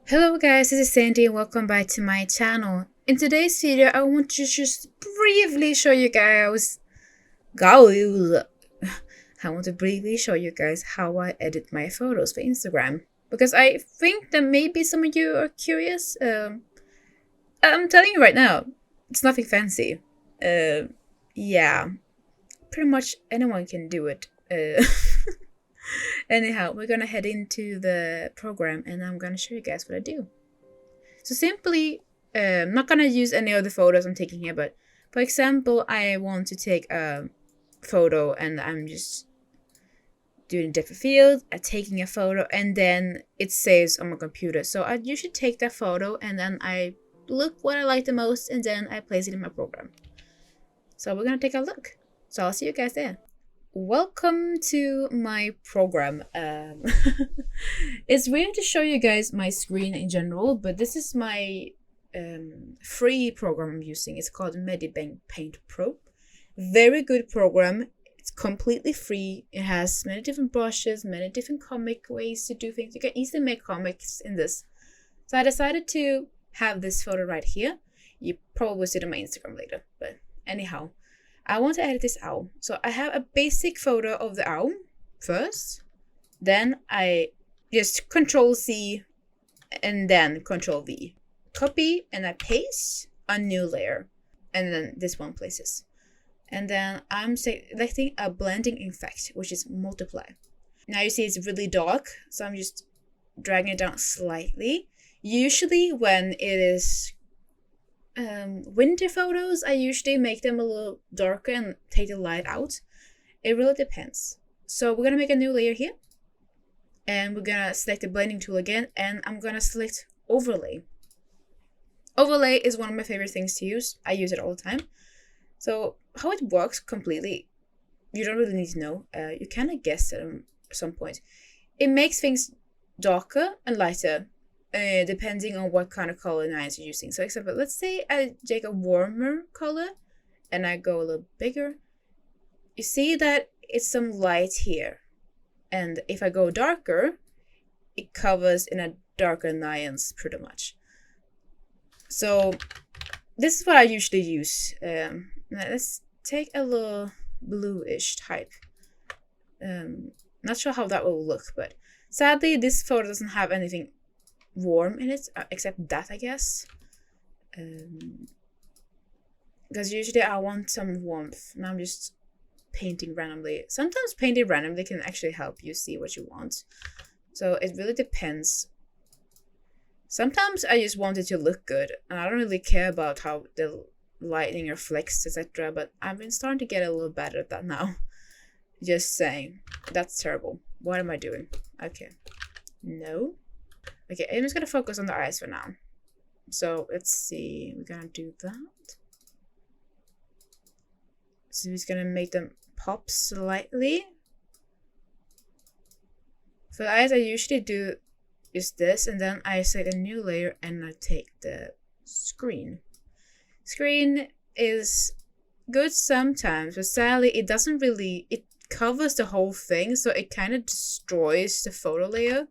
Hello guys, this is Sandy and welcome back to my channel. In today's video, I want to just briefly show you guys how I edit my photos for Instagram. Because I think that maybe some of you are curious. I'm telling you right now, it's nothing fancy. Yeah, pretty much anyone can do it. Anyhow, we're gonna head into the program and I'm gonna show you guys what I do. So simply, I'm not gonna use any of the photos I'm taking here, but for example, I want to take a photo and I'm just doing a different field, I'm taking a photo, and then it saves on my computer. So I usually take that photo and then I look what I like the most and then I place it in my program. So we're gonna take a look. So I'll see you guys there. Welcome to my program. It's weird to show you guys my screen in general, but this is my free program I'm using. It's called Medibank Paint Pro. Very good program. It's completely free. It has many different brushes, many different comic ways to do things. You can easily make comics in this. So I decided to have this photo right here. You probably see it on my Instagram later, but anyhow. I want to edit this owl. So I have a basic photo of the owl first. Then I just Control C and then Control V. Copy and I paste a new layer. And then this one places. And then I'm selecting a blending effect, which is multiply. Now you see it's really dark. So I'm just dragging it down slightly. Usually when it is winter photos, I usually make them a little darker and take the light out. It really depends. So we're gonna make a new layer here and we're gonna select the blending tool again and I'm gonna select overlay. Overlay is one of my favorite things to use. I use it all the time. So how it works completely, you don't really need to know. You kind of guess at some point. It makes things darker and lighter depending on what kind of color lines you're using. So example, let's say I take a warmer color and I go a little bigger. You see that it's some light here. And if I go darker, it covers in a darker nuance pretty much. So this is what I usually use. Let's take a little bluish type. Not sure how that will look, but sadly this photo doesn't have anything warm in it, except that, I guess. Because usually I want some warmth. Now I'm just painting randomly. Sometimes painting randomly can actually help you see what you want. So it really depends. Sometimes I just want it to look good, and I don't really care about how the lighting reflects, etc. But I've been starting to get a little better at that now. Just saying. That's terrible. What am I doing? Okay. No. Okay, I'm just gonna focus on the eyes for now. So let's see, we're gonna do that. So we're just gonna make them pop slightly. For the eyes, I usually do just this, and then I select a new layer and I take the screen. Screen is good sometimes, but sadly it doesn't really, it covers the whole thing, so it kind of destroys the photo layer.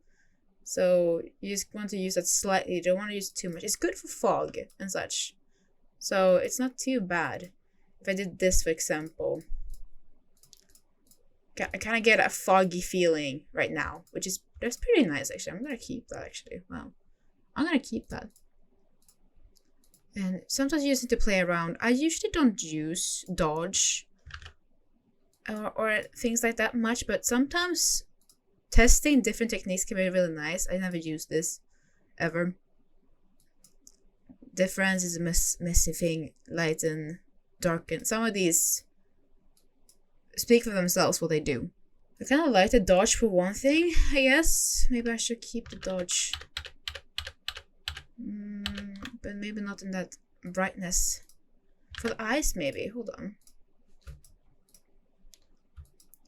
So you just want to use that slightly. You don't want to use it too much. It's good for fog and such. So it's not too bad. If I did this, for example, I kind of get a foggy feeling right now, that's pretty nice actually. I'm going to keep that actually. Wow. I'm going to keep that. And sometimes you just need to play around. I usually don't use dodge or things like that much, but sometimes testing different techniques can be really nice. I never used this ever. Difference is a messy thing. Lighten, darken. Some of these speak for themselves what they do. I kind of like the dodge for one thing, I guess. Maybe I should keep the dodge. But maybe not in that brightness. For the eyes, maybe. Hold on.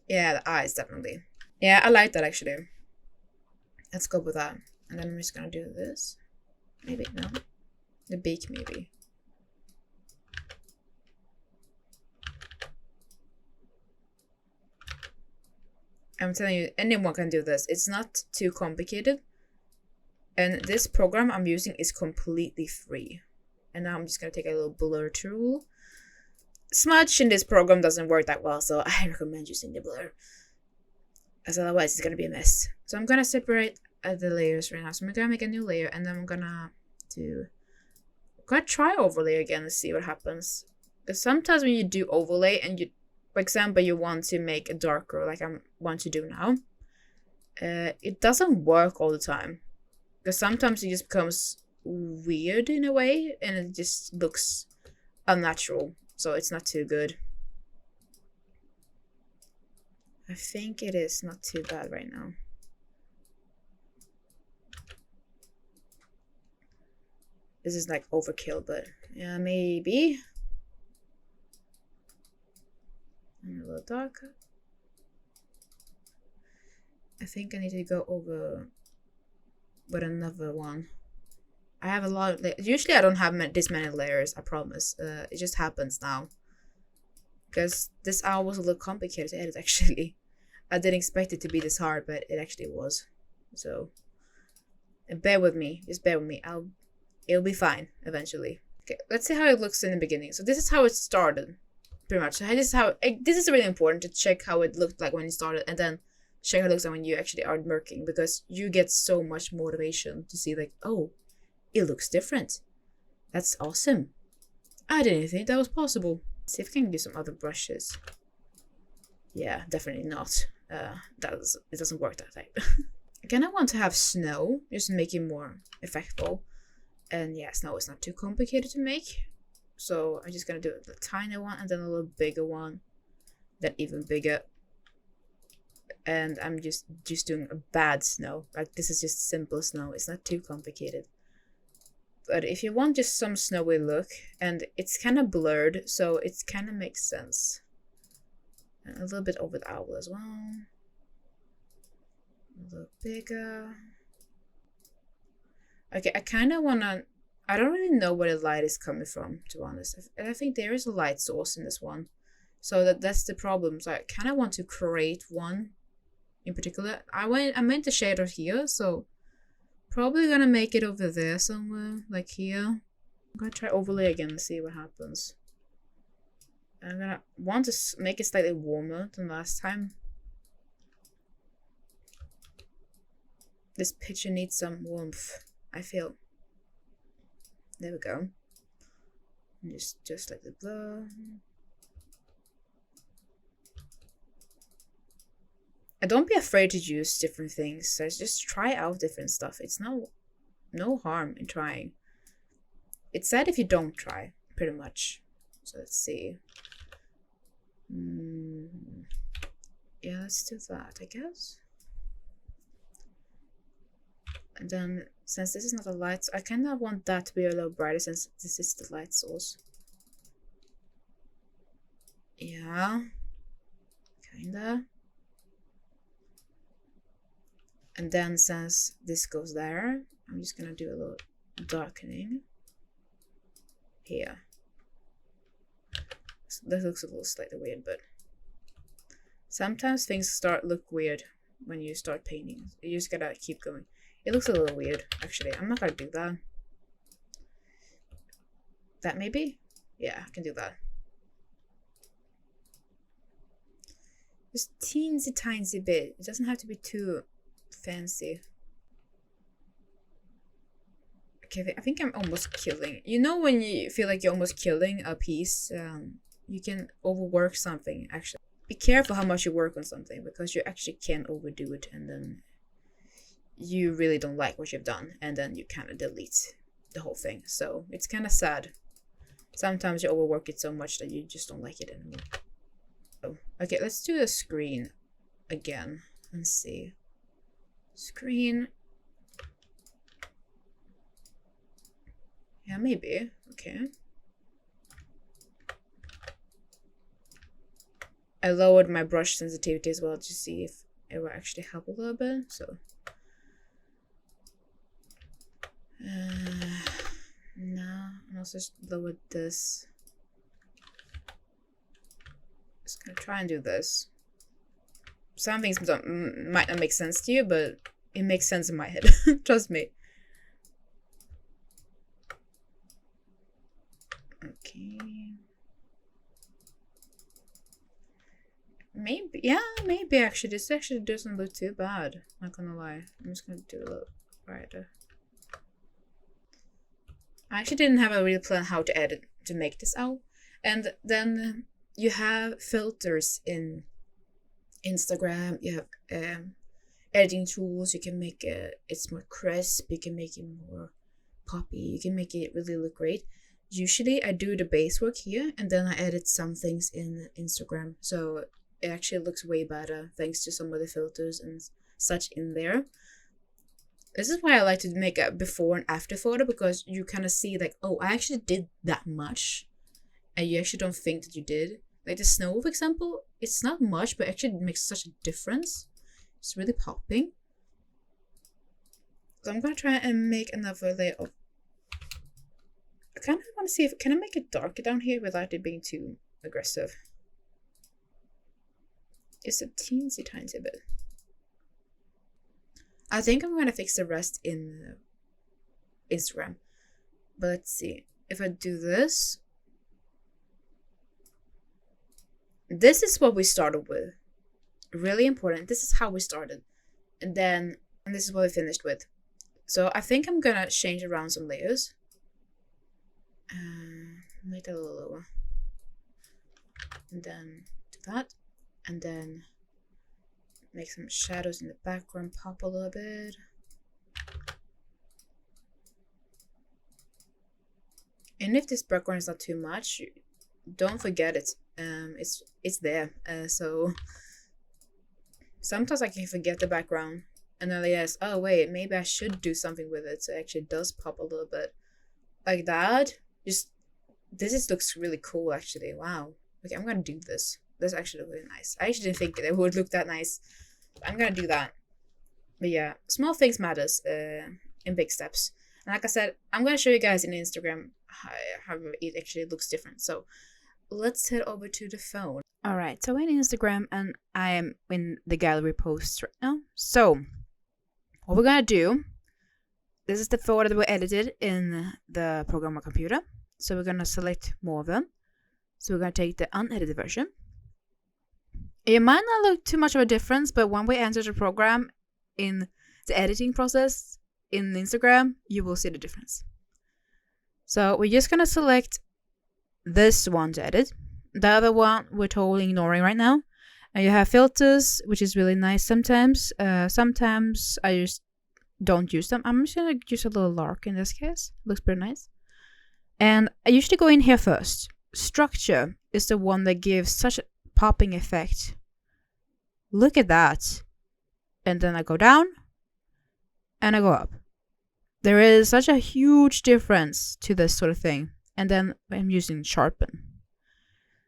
Yeah, the eyes, definitely. Yeah, I like that actually. Let's go with that. And then I'm just gonna do this. Maybe, no. The beak, maybe. I'm telling you, anyone can do this. It's not too complicated. And this program I'm using is completely free. And now I'm just gonna take a little blur tool. Smudge in this program doesn't work that well, so I recommend using the blur, as otherwise it's gonna be a mess. So I'm gonna separate the layers right now. So I'm gonna make a new layer, and then I'm gonna try overlay again and see what happens. Because sometimes when you do overlay and you, for example, you want to make it darker, like I want to do now, it doesn't work all the time. Because sometimes it just becomes weird in a way, and it just looks unnatural. So it's not too good. I think it is not too bad right now. This is like overkill, but yeah, maybe. And a little darker. I think I need to go over with another one. I have a lot of layers. Usually I don't have this many layers, I promise. It just happens now. Because this hour was a little complicated to edit, actually. I didn't expect it to be this hard, but it actually was. So, bear with me. Just bear with me. It'll be fine eventually. Okay, let's see how it looks in the beginning. So this is how it started, pretty much. So this is really important to check how it looked like when you started, and then check how it looks like when you actually are working, because you get so much motivation to see like, oh, it looks different. That's awesome. I didn't think that was possible. Let's see if I can do some other brushes. Yeah, definitely not. It doesn't work that type. Again, I want to have snow, just to make it more effectful. And yeah, snow is not too complicated to make. So I'm just gonna do a tiny one, and then a little bigger one, then even bigger. And I'm just doing a bad snow. Like, this is just simple snow. It's not too complicated. But if you want just some snowy look, and it's kind of blurred, so it kind of makes sense. And a little bit over the owl as well. A little bigger. Okay, I kind of want to... I don't really know where the light is coming from, to be honest. I think there is a light source in this one. So that's the problem. So I kind of want to create one in particular. I meant the shader here, so probably gonna make it over there somewhere, like here. I'm gonna try overlay again and see what happens. I'm gonna want to make it slightly warmer than last time. This picture needs some warmth, I feel. There we go. And just like the blur. And don't be afraid to use different things. So just try out different stuff. It's no harm in trying. It's sad if you don't try, pretty much. So let's see. Yeah, let's do that, I guess. And then, since this is not a light, I kind of want that to be a little brighter since this is the light source. Yeah. Kinda. And then, since this goes there, I'm just gonna do a little darkening here. So this looks a little slightly weird, but sometimes things look weird when you start painting. You just gotta keep going. It looks a little weird, actually. I'm not gonna do that. That maybe? Yeah, I can do that. Just teensy tiny bit. It doesn't have to be too fancy. Okay, I think I'm almost killing. You know when you feel like you're almost killing a piece, you can overwork something, actually. Be careful how much you work on something, because you actually can overdo it, and then you really don't like what you've done, and then you kind of delete the whole thing. So it's kind of sad. Sometimes you overwork it so much that you just don't like it anymore. Oh, okay, let's do the screen again and see. Screen. Yeah, maybe. Okay. I lowered my brush sensitivity as well to see if it will actually help a little bit. So no, I'll just lower this. Just gonna try and do this. Some things might not make sense to you, but it makes sense in my head. Trust me. maybe, yeah, maybe actually. This actually doesn't look too bad. Not gonna lie. I'm just gonna do a little brighter. I actually didn't have a real plan how to edit to make this out. And then you have filters in Instagram. You have editing tools. You can make it's more crisp. You can make it more poppy. You can make it really look great. Usually I do the base work here and then I edit some things in Instagram. So it actually looks way better thanks to some of the filters and such in there. This is why I like to make a before and after photo, because you kind of see like, oh, I actually did that much. And you actually don't think that you did. Like the snow, for example, it's not much, but actually it makes such a difference. It's really popping. So I'm gonna try and make another layer of... I kind of want to see if... Can I make it darker down here without it being too aggressive? Just a teensy tiny bit. I think I'm gonna fix the rest in Instagram. But let's see. If I do this... This is what we started with. Really important. This is how we started. And this is what we finished with. So I think I'm gonna change around some layers. Make that a little lower. And then do that. And then make some shadows in the background pop a little bit. And if this background is not too much, don't forget it. It's there. So sometimes I can forget the background. And then I realize, oh wait, maybe I should do something with it so it actually does pop a little bit. Like that. This looks really cool actually. Wow. Okay, I'm gonna do this. This actually looks really nice. I actually didn't think it would look that nice. But I'm gonna do that. But yeah, small things matters in big steps. And like I said, I'm gonna show you guys in Instagram how it actually looks different. So let's head over to the phone. Alright, so in Instagram and I am in the gallery post right now. So what we're gonna do, this is the photo that we edited in the program or computer. So we're gonna select more of them. So we're gonna take the unedited version. It might not look too much of a difference, but when we enter the program in the editing process in Instagram, you will see the difference. So we're just gonna select this one to edit. The other one we're totally ignoring right now. And you have filters, which is really nice sometimes. Sometimes I just don't use them. I'm just gonna use a little lark in this case. Looks pretty nice. And I usually go in here first. Structure is the one that gives such a popping effect. Look at that. And then I go down and I go up. There is such a huge difference to this sort of thing. And then I'm using sharpen.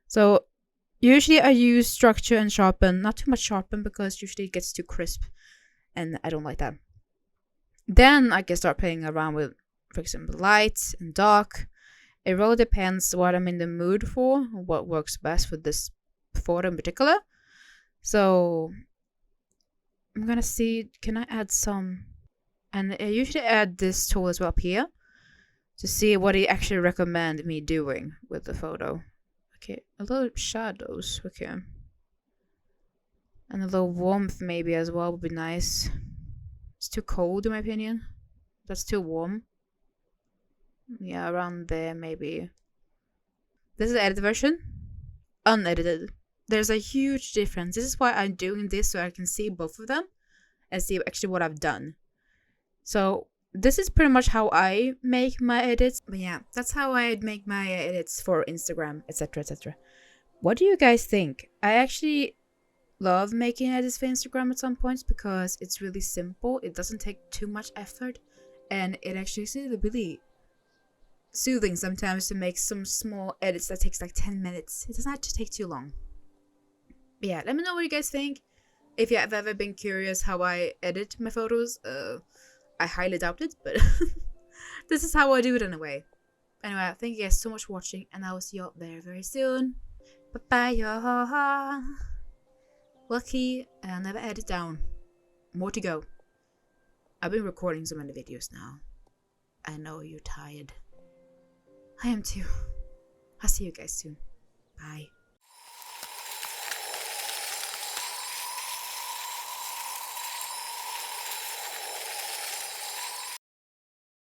So usually I use structure and sharpen. Not too much sharpen because usually it gets too crisp. And I don't like that. Then I can start playing around with, for example, light and dark. It really depends what I'm in the mood for, what works best for this photo in particular. So I'm gonna see, can I add some? And I usually add this tool as well up here to see what he actually recommend me doing with the photo. Okay, a little shadows, okay. And a little warmth maybe as well would be nice. It's too cold in my opinion. That's too warm. Yeah, around there maybe. This is the edited version. Unedited. There's a huge difference. This is why I'm doing this, so I can see both of them and see actually what I've done. So this is pretty much how I make my edits. But yeah, that's how I make my edits for Instagram, etc, etc. What do you guys think? I actually love making edits for Instagram at some points because it's really simple. It doesn't take too much effort. And it actually is really soothing sometimes to make some small edits that takes like 10 minutes. It doesn't have to take too long. But yeah, let me know what you guys think. If you have ever been curious how I edit my photos, I highly doubt it, but this is how I do it in a way. Anyway, thank you guys so much for watching, and I will see you all very, very soon. Bye bye. Lucky, I'll never edit down. More to go. I've been recording so many videos now. I know you're tired. I am too. I'll see you guys soon. Bye.